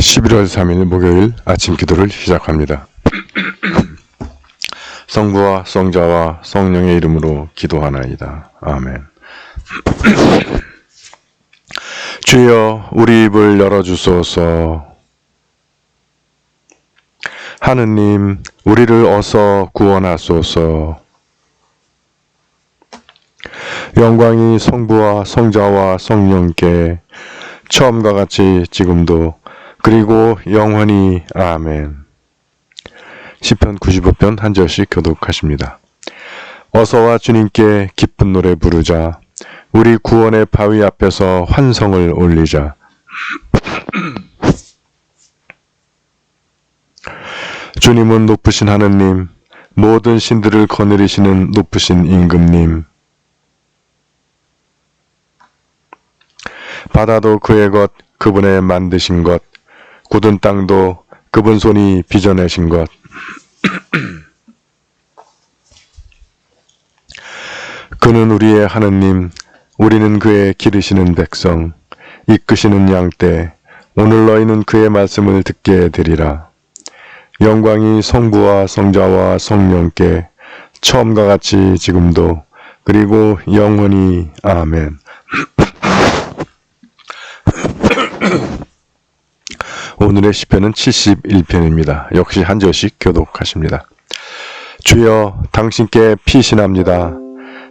11월 3일 목요일 아침 기도를 시작합니다. 성부와 성자와 성령의 이름으로 기도하나이다. 아멘. 주여 우리 입을 열어주소서. 하느님 우리를 어서 구원하소서. 영광이 성부와 성자와 성령께 처음과 같이 지금도 그리고 영원히 아멘. 시편 95편 한 절씩 교독하십니다. 어서와 주님께 기쁜 노래 부르자. 우리 구원의 바위 앞에서 환성을 올리자. 주님은 높으신 하느님, 모든 신들을 거느리시는 높으신 임금님. 바다도 그의 것, 그분의 만드신 것, 굳은 땅도 그분 손이 빚어내신 것. 그는 우리의 하느님, 우리는 그의 기르시는 백성, 이끄시는 양떼. 오늘 너희는 그의 말씀을 듣게 되리라. 영광이 성부와 성자와 성령께 처음과 같이 지금도 그리고 영원히 아멘. 오늘의 시편은 71편입니다. 역시 한 절씩 교독하십니다. 주여 당신께 피신합니다.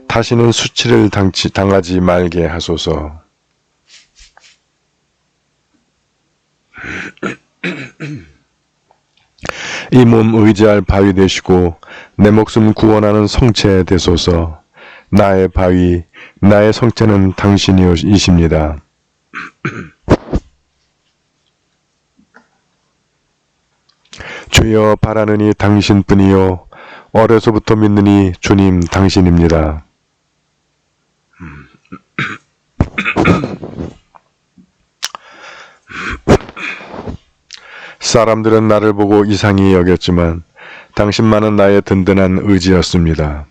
다시는 수치를 당하지 말게 하소서. 이 몸 의지할 바위 되시고 내 목숨 구원하는 성체 되소서. 나의 바위, 나의 성체는 당신이십니다. 주여 바라느니 당신뿐이요 어려서부터 믿느니 주님 당신입니다. 사람들은 나를 보고 이상히 여겼지만 당신만은 나의 든든한 의지였습니다.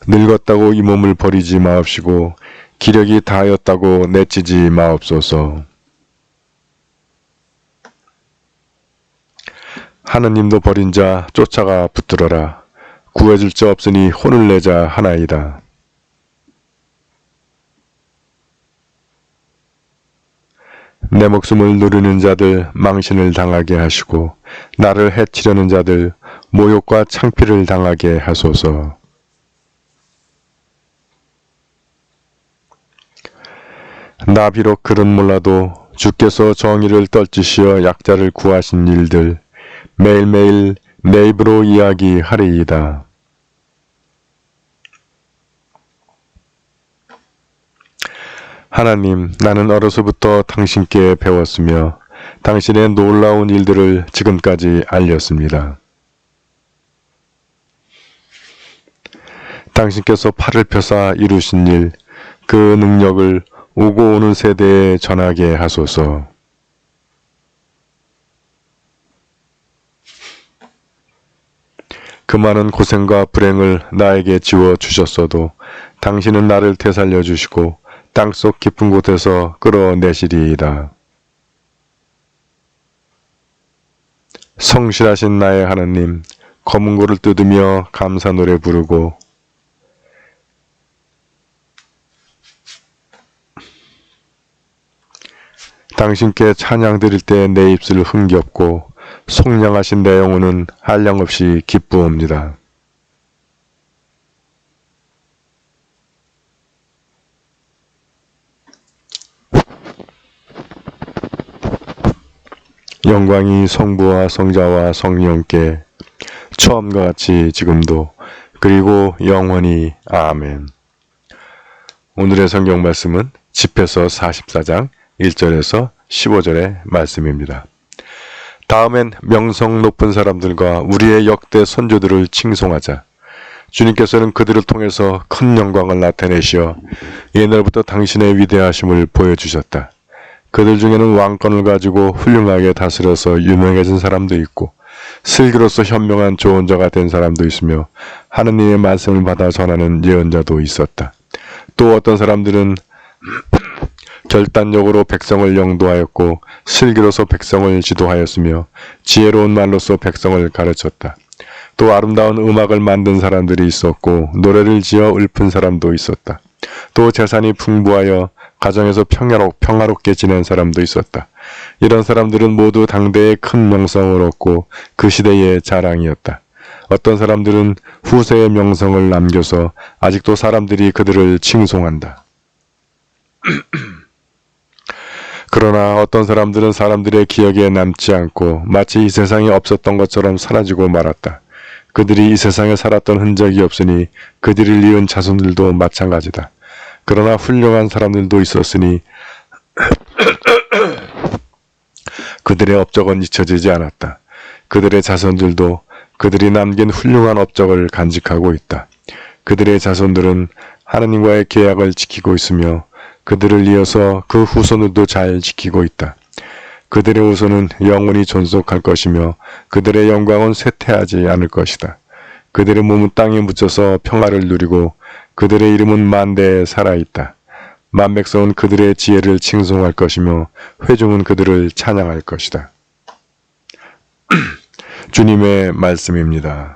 늙었다고 이 몸을 버리지 마옵시고 기력이 다하였다고 내치지 마옵소서. 하느님도 버린 자 쫓아가 붙들어라. 구해줄 자 없으니 혼을 내자 하나이다. 내 목숨을 누르는 자들 망신을 당하게 하시고 나를 해치려는 자들 모욕과 창피를 당하게 하소서. 나 비록 글은 몰라도 주께서 정의를 떨치시어 약자를 구하신 일들 매일매일 내 입으로 이야기하리이다. 하나님, 나는 어려서부터 당신께 배웠으며 당신의 놀라운 일들을 지금까지 알렸습니다. 당신께서 팔을 펴사 이루신 일, 그 능력을 오고 오는 세대에 전하게 하소서. 그 많은 고생과 불행을 나에게 지워 주셨어도 당신은 나를 되살려 주시고 땅속 깊은 곳에서 끌어내시리이다. 성실하신 나의 하나님, 검은 고를 뜯으며 감사 노래 부르고 당신께 찬양 드릴 때 내 입술 흥겹고 속량하신 내 영혼은 한량없이 기쁘옵니다. 영광이 성부와 성자와 성령께 처음과 같이 지금도 그리고 영원히 아멘. 오늘의 성경 말씀은 집회서 44장 1절에서 15절의 말씀입니다. 다음엔 명성 높은 사람들과 우리의 역대 선조들을 칭송하자. 주님께서는 그들을 통해서 큰 영광을 나타내시어 옛날부터 당신의 위대하심을 보여주셨다. 그들 중에는 왕권을 가지고 훌륭하게 다스려서 유명해진 사람도 있고 슬기로서 현명한 좋은 자가 된 사람도 있으며 하느님의 말씀을 받아 전하는 예언자도 있었다. 또 어떤 사람들은 결단력으로 백성을 영도하였고 슬기로서 백성을 지도하였으며 지혜로운 말로서 백성을 가르쳤다. 또 아름다운 음악을 만든 사람들이 있었고 노래를 지어 읊은 사람도 있었다. 또 재산이 풍부하여 가정에서 평화롭게 지낸 사람도 있었다. 이런 사람들은 모두 당대에 큰 명성을 얻고 그 시대의 자랑이었다. 어떤 사람들은 후세의 명성을 남겨서 아직도 사람들이 그들을 칭송한다. 그러나 어떤 사람들은 사람들의 기억에 남지 않고 마치 이 세상에 없었던 것처럼 사라지고 말았다. 그들이 이 세상에 살았던 흔적이 없으니 그들을 이은 자손들도 마찬가지다. 그러나 훌륭한 사람들도 있었으니 그들의 업적은 잊혀지지 않았다. 그들의 자손들도 그들이 남긴 훌륭한 업적을 간직하고 있다. 그들의 자손들은 하나님과의 계약을 지키고 있으며 그들을 이어서 그 후손들도 잘 지키고 있다. 그들의 후손은 영원히 존속할 것이며 그들의 영광은 쇠퇴하지 않을 것이다. 그들의 몸은 땅에 묻혀서 평화를 누리고 그들의 이름은 만대에 살아있다. 만백성은 그들의 지혜를 칭송할 것이며 회중은 그들을 찬양할 것이다. 주님의 말씀입니다.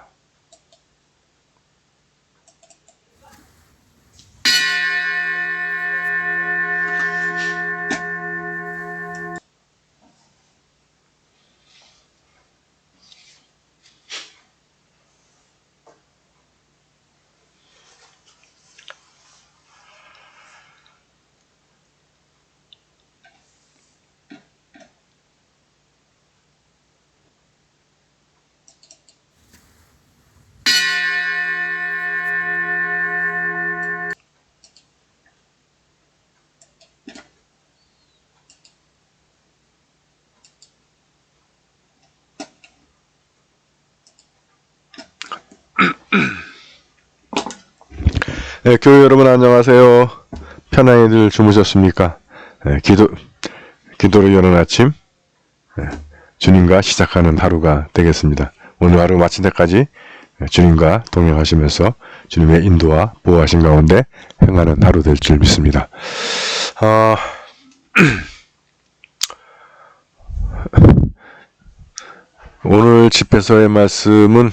네, 교회 여러분 안녕하세요. 편안히들 주무셨습니까? 네, 기도로 여는 아침, 주님과 시작하는 하루가 되겠습니다. 오늘 하루 마친 때까지 주님과 동행하시면서 주님의 인도와 보호하신 가운데 행하는 하루 될 줄 믿습니다. 오늘 집회서의 말씀은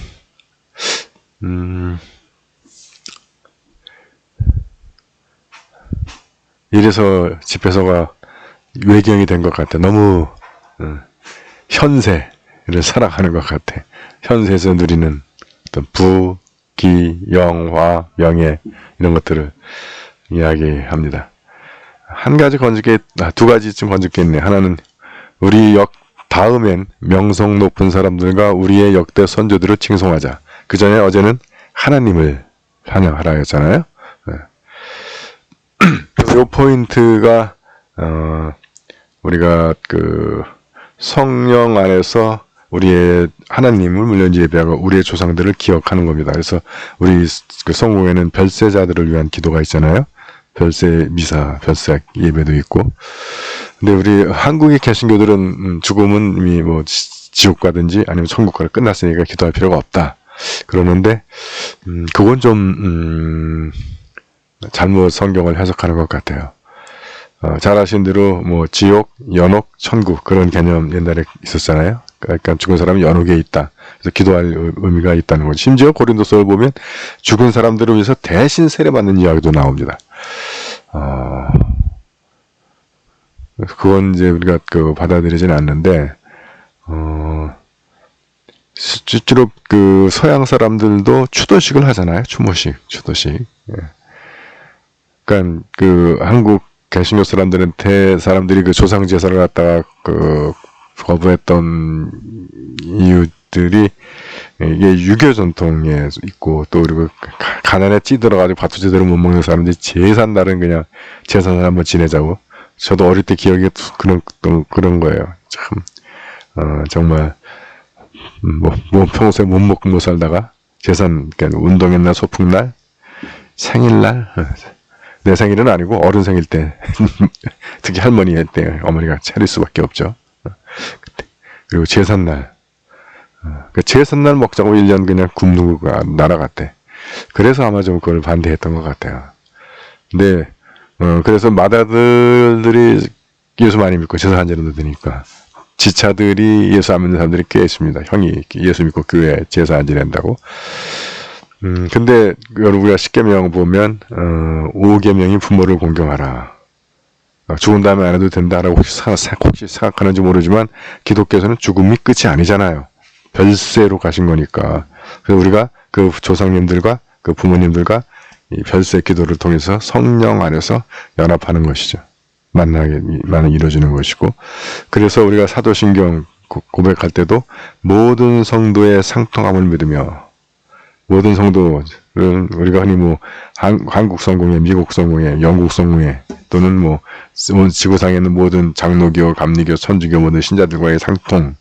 이래서 집회서가 외경이 된 것 같아. 너무 현세를 살아가는 것 같아. 현세에서 누리는 어떤 부, 기, 영, 화, 명예 이런 것들을 이야기합니다. 두 가지쯤 건집겠네. 하나는 우리 다음엔 명성 높은 사람들과 우리의 역대 선조들을 칭송하자. 그 전에 어제는 하나님을 찬양하라 했잖아요. 이 포인트가 우리가 그 성령 안에서 우리의 하나님을 물론 예배하고 우리의 조상들을 기억하는 겁니다. 그래서 우리 그 성공에는 별세자들을 위한 기도가 있잖아요. 별세 미사, 별세 예배도 있고. 근데 우리 한국의 개신교들은 죽음은 이미 뭐 지옥 가든지 아니면 천국 가를 끝났으니까 기도할 필요가 없다. 그러는데 그건 좀 잘못 성경을 해석하는 것 같아요. 잘 아신 대로 뭐 지옥, 연옥, 천국 그런 개념 옛날에 있었잖아요. 그러니까 죽은 사람이 연옥에 있다. 그래서 기도할 의미가 있다는 거죠. 심지어 고린도서를 보면 죽은 사람들을 위해서 대신 세례받는 이야기도 나옵니다. 그건 이제 우리가 받아들이지는 않는데 실제로 그 서양 사람들도 추도식을 하잖아요. 추모식, 추도식. 예. 그러니까 그 한국 개신교 사람들이 그 조상 제사를 갖다가 그 거부했던 이유들이 이게 유교 전통에 있고 또 그리고 가난에 찌들어가지고 밥도 제대로 못 먹는 사람들이 제산 날은 그냥 제사를 한번 지내자고. 저도 어릴 때 기억이 그런 거예요. 참 정말 뭐 평소에 못 먹고 못 살다가 제산 그러니까 운동의 날, 소풍날, 생일날. 내 생일은 아니고 어른 생일 때 특히 할머니 때 어머니가 차릴 수밖에 없죠. 그리고 제삿날 그 제삿날 먹자고 1년 그냥 굶는 거가 날아갔대. 그래서 아마 좀 그걸 반대했던 것 같아요. 근데 그래서 맏아들들이 예수 많이 믿고 제사 안 지내도 되니까. 지차들이 예수 안 믿는 사람들이 꽤 있습니다. 형이 예수 믿고 교회 제사 안 지낸다고. 근데 우리가 10계명 보면 5계명이 부모를 공경하라. 죽은 다음에 안 해도 된다라고 혹시 생각하는지 모르지만 기독교에서는 죽음이 끝이 아니잖아요. 별세로 가신 거니까. 그래서 우리가 그 조상님들과 그 부모님들과 이 별세 기도를 통해서 성령 안에서 연합하는 것이죠. 만나게 이루어지는 것이고, 그래서 우리가 사도신경 고백할 때도 모든 성도의 상통함을 믿으며, 모든 성도는 우리가 흔히 뭐 한국 성공회, 미국 성공회, 영국 성공회 또는 뭐 지구상에 있는 모든 장로교, 감리교, 천주교 모든 신자들과의 상통,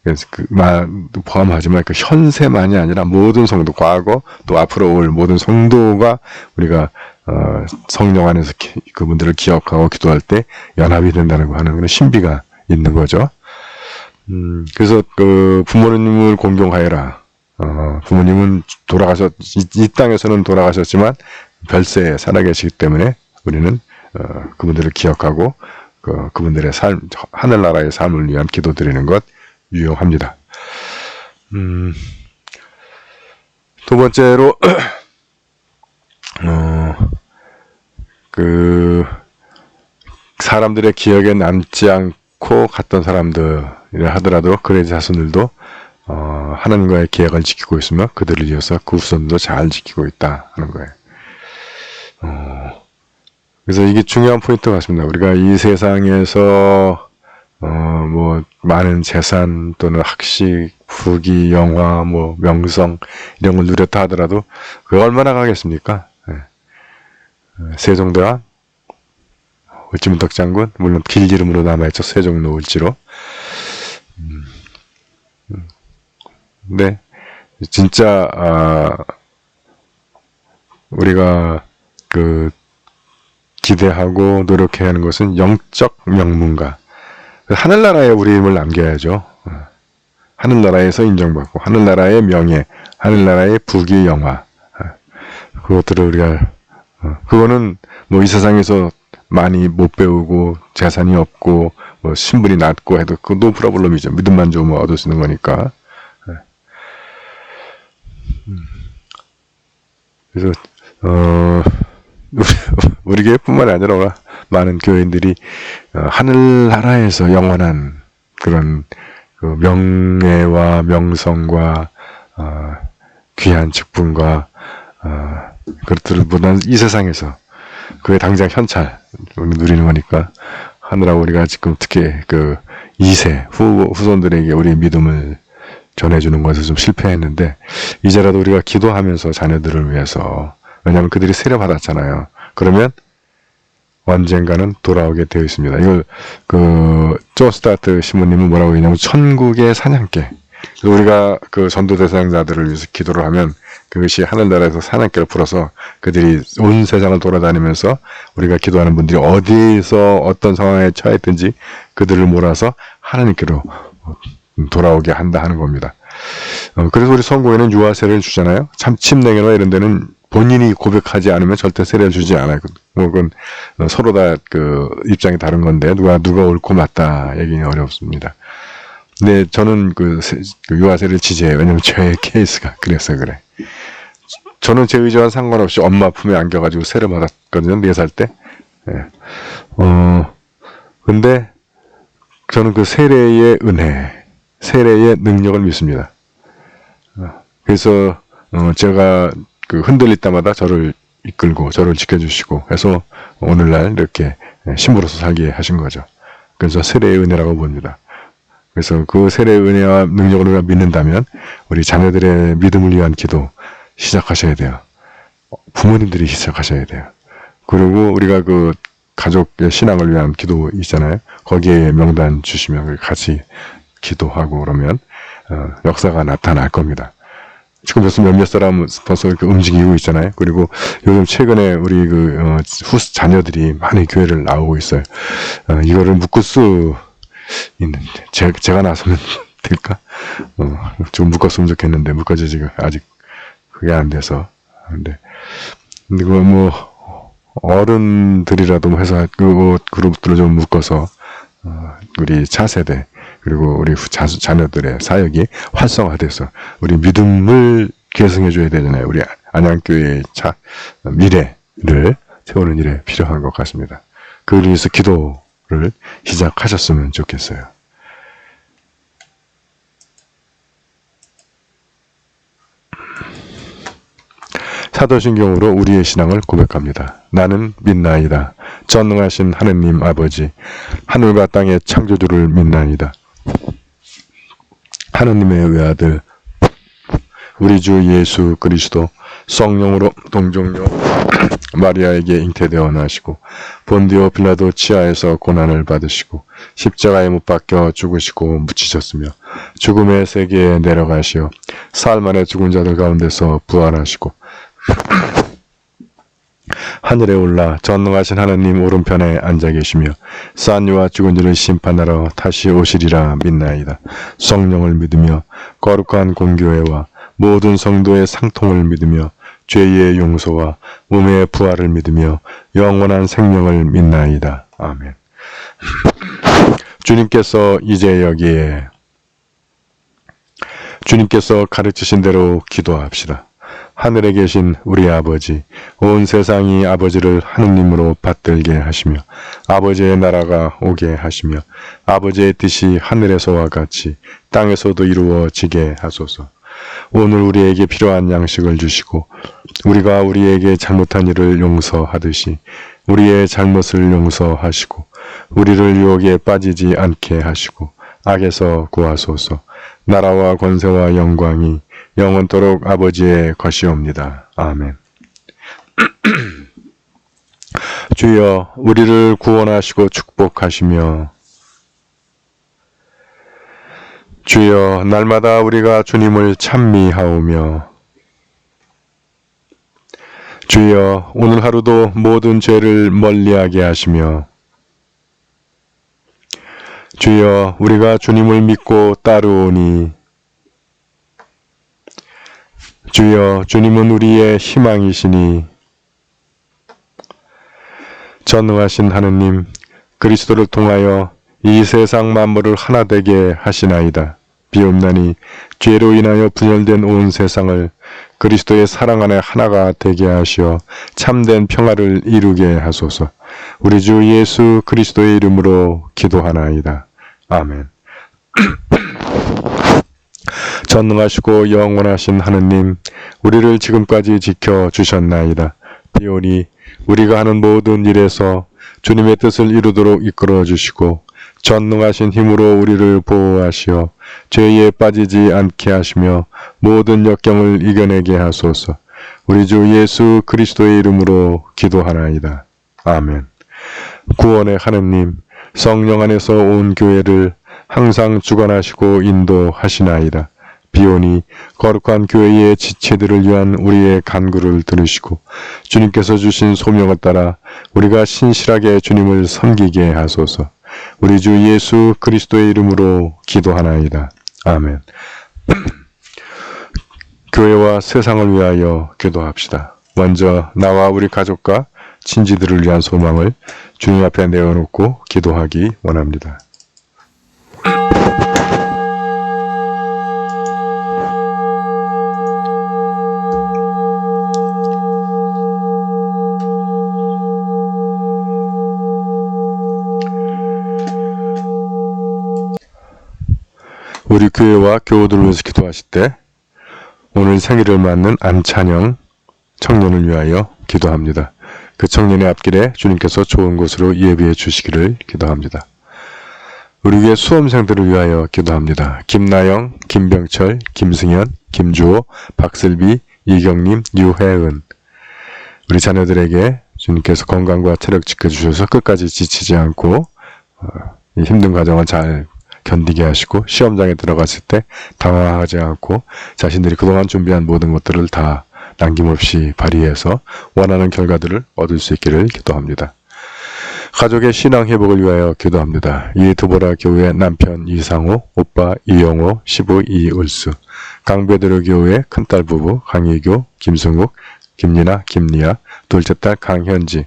그래서 포함하지만 그 현세만이 아니라 모든 성도, 과거 또 앞으로 올 모든 성도가 우리가 성령 안에서 그분들을 기억하고 기도할 때 연합이 된다는 거 하는 그런 신비가 있는 거죠. 그래서 그 부모님을 공경하여라. 부모님은 이 땅에서는 돌아가셨지만 별세에 살아계시기 때문에 우리는 그분들을 기억하고 그분들의 삶, 하늘나라의 삶을 위한 기도 드리는 것 유용합니다. 두 번째로 그 사람들의 기억에 남지 않고 갔던 사람들이라 하더라도 그의 자손들도 하나님과의 계약을 지키고 있으면 그들을 위해서 그 후손도 잘 지키고 있다 하는 거예요. 그래서 이게 중요한 포인트 같습니다. 우리가 이 세상에서 뭐 많은 재산 또는 학식, 부귀, 영화, 뭐 명성 이런 걸 누렸다 하더라도 그게 얼마나 가겠습니까? 세종대왕, 을지문덕 장군, 물론 길기름으로 남아있죠. 세종로 을지로. 근데 진짜 우리가 그 기대하고 노력해야 하는 것은 영적 명문가. 하늘나라에 우리 이름을 남겨야죠. 하늘나라에서 인정받고 하늘나라의 명예, 하늘나라의 부귀, 영화. 그것들을 우리가 그거는 뭐 이 세상에서 많이 못 배우고 재산이 없고 뭐 신분이 낮고 해도 그거 노 프로블럼이죠. 믿음만 좋으면 얻을 수 있는 거니까. 그래서 우리 교회뿐만 아니라 많은 교인들이 하늘나라에서 영원한 그런 그 명예와 명성과 귀한 직분과 그것들보다는 이 세상에서 그게 당장 현찰 누리는 거니까 하느라고 우리가 지금 특히 그 2세 후손들에게 우리의 믿음을 전해주는 것에 좀 실패했는데 이제라도 우리가 기도하면서 자녀들을 위해서, 왜냐하면 그들이 세례받았잖아요. 그러면 언젠가는 돌아오게 되어 있습니다. 이걸 조 스타트 신부님은 뭐라고 했냐면 천국의 사냥개. 우리가 그 전도 대상자들을 위해서 기도를 하면 그것이 하늘나라에서 사냥개를 풀어서 그들이 온 세상을 돌아다니면서 우리가 기도하는 분들이 어디에서 어떤 상황에 처했든지 그들을 몰아서 하나님께로 돌아오게 한다 하는 겁니다. 그래서 우리 성고에는 유아세를 주잖아요. 참 침례교나 이런 데는 본인이 고백하지 않으면 절대 세례를 주지 않아요. 그건 서로 다 그 입장이 다른 건데 누가 옳고 맞다 얘기는 어렵습니다. 근데 저는 그 유아세를 지지해요. 왜냐면 제 케이스가 그래서 그래. 저는 제 의지와 상관없이 엄마 품에 안겨가지고 세례 받았거든요. 4살 때. 예. 근데 저는 그 세례의 은혜, 세례의 능력을 믿습니다. 그래서 제가 그 흔들릴 때마다 저를 이끌고 저를 지켜주시고 해서 오늘날 이렇게 신부로서 살게 하신 거죠. 그래서 세례의 은혜라고 봅니다. 그래서 그 세례의 은혜와 능력을 우리가 믿는다면 우리 자녀들의 믿음을 위한 기도 시작하셔야 돼요. 부모님들이 시작하셔야 돼요. 그리고 우리가 그 가족의 신앙을 위한 기도 있잖아요. 거기에 명단 주시면 같이 기도하고 그러면 역사가 나타날 겁니다. 지금 벌써 몇몇 사람 벌써 이렇게 움직이고 있잖아요. 그리고 요즘 최근에 우리 자녀들이 많이 교회를 나오고 있어요. 이거를 묶을 수 있는데 제가 나서면 될까? 좀 묶었으면 좋겠는데 묶어지지가 아직 그게 안 돼서. 근데 그거 뭐 어른들이라도 회사 그 그룹들을 좀 묶어서 우리 차세대 그리고 우리 자녀들의 사역이 활성화돼서 우리 믿음을 계승해 줘야 되잖아요. 우리 안양교회의 미래를 세우는 일에 필요한 것 같습니다. 그를 위해서 기도를 시작하셨으면 좋겠어요. 사도신경으로 우리의 신앙을 고백합니다. 나는 믿나이다. 전능하신 하느님 아버지, 하늘과 땅의 창조주를 믿나이다. 하느님의 외아들, 우리 주 예수 그리스도 성령으로 동정녀 마리아에게 잉태되어 나시고 본디오 빌라도 치하에서 고난을 받으시고 십자가에 못 박혀 죽으시고 묻히셨으며 죽음의 세계에 내려가시어 사흘 만에 죽은 자들 가운데서 부활하시고 하늘에 올라 전능하신 하나님 오른편에 앉아 계시며 싼이와 죽은 자를 심판하러 다시 오시리라 믿나이다. 성령을 믿으며 거룩한 공교회와 모든 성도의 상통을 믿으며 죄의 용서와 몸의 부활을 믿으며 영원한 생명을 믿나이다. 아멘. 주님께서 이제 여기에 주님께서 가르치신 대로 기도합시다. 하늘에 계신 우리 아버지, 온 세상이 아버지를 하느님으로 받들게 하시며 아버지의 나라가 오게 하시며 아버지의 뜻이 하늘에서와 같이 땅에서도 이루어지게 하소서. 오늘 우리에게 필요한 양식을 주시고 우리가 우리에게 잘못한 일을 용서하듯이 우리의 잘못을 용서하시고 우리를 유혹에 빠지지 않게 하시고 악에서 구하소서. 나라와 권세와 영광이 영원토록 아버지의 것이옵니다. 아멘. 주여 우리를 구원하시고 축복하시며 주여 날마다 우리가 주님을 찬미하오며 주여 오늘 하루도 모든 죄를 멀리하게 하시며 주여 우리가 주님을 믿고 따르오니 주여 주님은 우리의 희망이시니 전능하신 하느님 그리스도를 통하여 이 세상 만물을 하나 되게 하시나이다. 비옵나니 죄로 인하여 분열된 온 세상을 그리스도의 사랑 안에 하나가 되게 하시어 참된 평화를 이루게 하소서. 우리 주 예수 그리스도의 이름으로 기도하나이다. 아멘. 전능하시고 영원하신 하느님, 우리를 지금까지 지켜주셨나이다. 비오니 우리가 하는 모든 일에서 주님의 뜻을 이루도록 이끌어 주시고 전능하신 힘으로 우리를 보호하시어 죄에 빠지지 않게 하시며 모든 역경을 이겨내게 하소서. 우리 주 예수 그리스도의 이름으로 기도하나이다. 아멘. 구원의 하느님, 성령 안에서 온 교회를 항상 주관하시고 인도하시나이다. 비오니 거룩한 교회의 지체들을 위한 우리의 간구를 들으시고 주님께서 주신 소명을 따라 우리가 신실하게 주님을 섬기게 하소서. 우리 주 예수 그리스도의 이름으로 기도하나이다. 아멘. 교회와 세상을 위하여 기도합시다. 먼저 나와 우리 가족과 친지들을 위한 소망을 주님 앞에 내어놓고 기도하기 원합니다. 우리 교회와 교우들을 위해서 기도하실 때 오늘 생일을 맞는 안찬영 청년을 위하여 기도합니다. 그 청년의 앞길에 주님께서 좋은 곳으로 예비해 주시기를 기도합니다. 우리 교회 수험생들을 위하여 기도합니다. 김나영, 김병철, 김승현, 김주호, 박슬비, 이경림, 유혜은. 우리 자녀들에게 주님께서 건강과 체력 지켜주셔서 끝까지 지치지 않고 힘든 과정을 잘 견디게 하시고 시험장에 들어갔을 때 당황하지 않고 자신들이 그동안 준비한 모든 것들을 다 남김없이 발휘해서 원하는 결과들을 얻을 수 있기를 기도합니다. 가족의 신앙 회복을 위하여 기도합니다. 이두보라 교회 남편 이상호, 오빠 이영호, 시부 이을수, 강배대로 교회 큰딸 부부 강희교, 김승욱, 김리나, 김리아, 둘째 딸 강현지,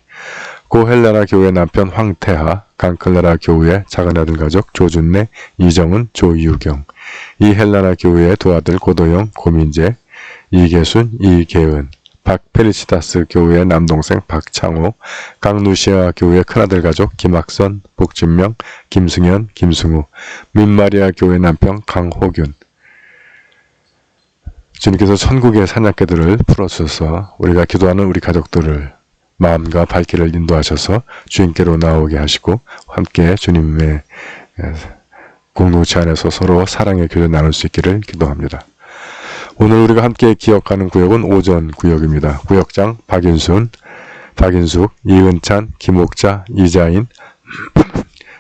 고 헬라나 교우의 남편 황태하, 강클라라 교우의 작은 아들 가족 조준래, 이정은, 조유경, 이 헬라나 교우의 두 아들 고도영, 고민재, 이계순, 이계은, 박페리치다스 교우의 남동생 박창호, 강루시아 교우의 큰아들 가족 김학선, 복진명, 김승현, 김승우, 민마리아 교우의 남편 강호균. 주님께서 천국의 사냥개들을 풀어주셔서 우리가 기도하는 우리 가족들을 마음과 발길을 인도하셔서 주님께로 나오게 하시고 함께 주님의 공동체 안에서 서로 사랑의 교제를 나눌 수 있기를 기도합니다. 오늘 우리가 함께 기억하는 구역은 오전 구역입니다. 구역장 박인숙, 이은찬, 김옥자, 이자인,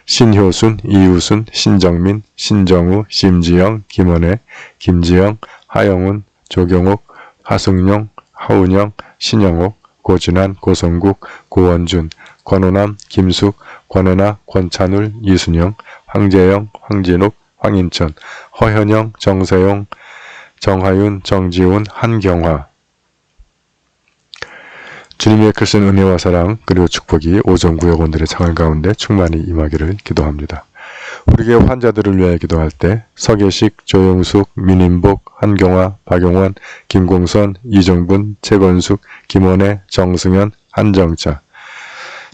신효순, 이우순, 신정민, 신정우, 심지영, 김원혜, 김지영, 하영훈, 조경옥, 하승용, 하운영, 신영옥, 고진환, 고성국, 고원준, 권호남, 김숙, 권은아, 권찬울, 이순영, 황재영, 황진욱, 황인천, 허현영, 정세용, 정하윤, 정지훈, 한경화. 주님의 크신 은혜와 사랑 그리고 축복이 오전 구역원들의 생활 가운데 충만히 임하기를 기도합니다. 우리에게 환자들을 위하여 기도할 때 서계식, 조영숙, 민인복, 한경화, 박용원, 김공선, 이정분, 최건숙, 김원혜, 정승현, 한정차,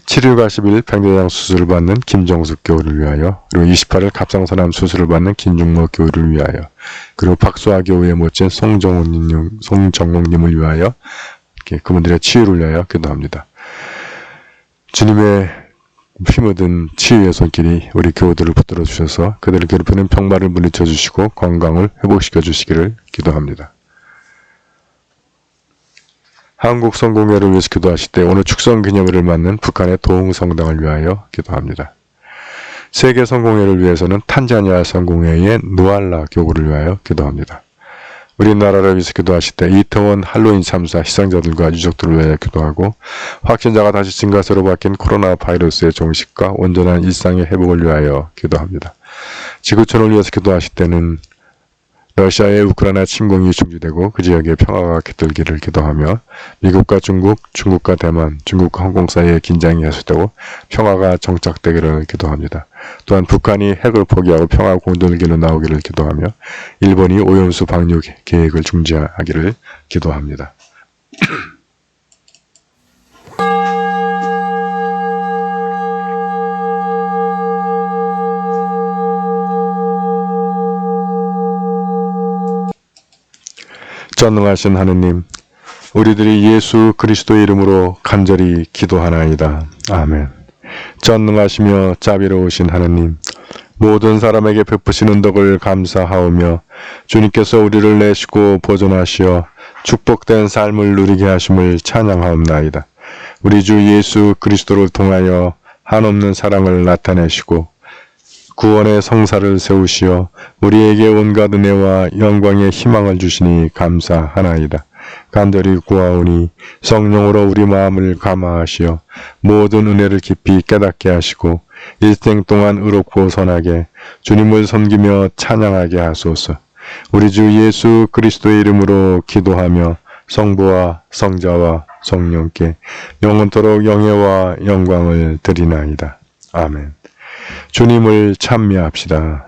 7일 40일 팽대장 수술을 받는 김정숙 교우를 위하여, 그리고 28일 갑상선암 수술을 받는 김중모 교우를 위하여, 그리고 박수아 교우의 모친 송정옥님을 위하여, 그분들의 치유를 위하여 기도합니다. 주님의 힘얻은 치유의 손길이 우리 교우들을 붙들어 주셔서 그들을 괴롭히는 병마를 물리쳐 주시고 건강을 회복시켜 주시기를 기도합니다. 한국 성공회를 위해서 기도하실 때 오늘 축성기념일을 맞는 북한의 도흥성당을 위하여 기도합니다. 세계 성공회를 위해서는 탄자니아 성공회의 누알라 교구를 위하여 기도합니다. 우리나라를 위해서 기도하실 때 이태원 할로윈 참사 희생자들과 유족들을 위하여 기도하고, 확진자가 다시 증가세로 바뀐 코로나 바이러스의 종식과 온전한 일상의 회복을 위하여 기도합니다. 지구촌을 위해서 기도하실 때는 러시아의 우크라이나 침공이 중지되고 그 지역에 평화가 깃들기를 기도하며, 미국과 중국, 중국과 대만, 중국과 홍콩 사이에 긴장이 해소되고 평화가 정착되기를 기도합니다. 또한 북한이 핵을 포기하고 평화 공존의 길로 나오기를 기도하며, 일본이 오염수 방류 계획을 중지하기를 기도합니다. 전능하신 하느님, 우리들이 예수 그리스도의 이름으로 간절히 기도하나이다. 아멘. 전능하시며 자비로우신 하느님, 모든 사람에게 베푸시는 덕을 감사하오며 주님께서 우리를 내시고 보존하시어 축복된 삶을 누리게 하심을 찬양하옵나이다. 우리 주 예수 그리스도를 통하여 한없는 사랑을 나타내시고 구원의 성사를 세우시어 우리에게 온갖 은혜와 영광의 희망을 주시니 감사하나이다. 간절히 구하오니 성령으로 우리 마음을 감화하시어 모든 은혜를 깊이 깨닫게 하시고 일생 동안 의롭고 선하게 주님을 섬기며 찬양하게 하소서. 우리 주 예수 그리스도의 이름으로 기도하며 성부와 성자와 성령께 영원토록 영예와 영광을 드리나이다. 아멘. 주님을 찬미합시다.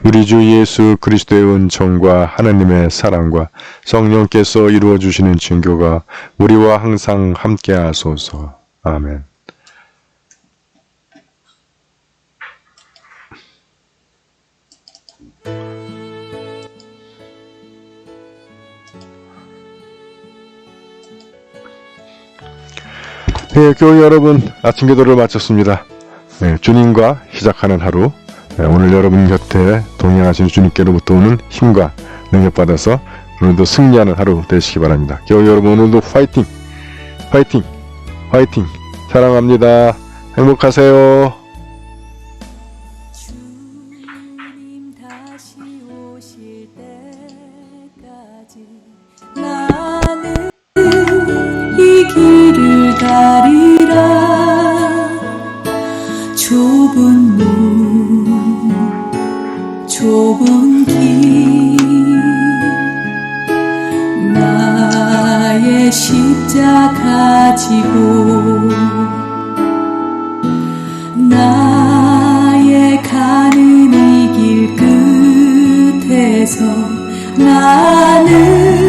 우리 주 예수 그리스도의 은총과 하나님의 사랑과 성령께서 이루어 주시는 증교가 우리와 항상 함께 하소서. 아멘. 네, 교회 여러분, 아침 기도를 마쳤습니다. 네, 주님과 시작하는 하루, 네, 오늘 여러분 곁에 동행하시는 주님께로부터 오는 힘과 능력 받아서 오늘도 승리하는 하루 되시기 바랍니다. 교회 여러분, 오늘도 화이팅! 화이팅! 화이팅! 사랑합니다. 행복하세요. 주님 다시 오실 때까지 나는 이 길을 가리라. 좁은 문, 좁은 길, 나 십자 가지고 나의 가는 이 길 끝에서 나는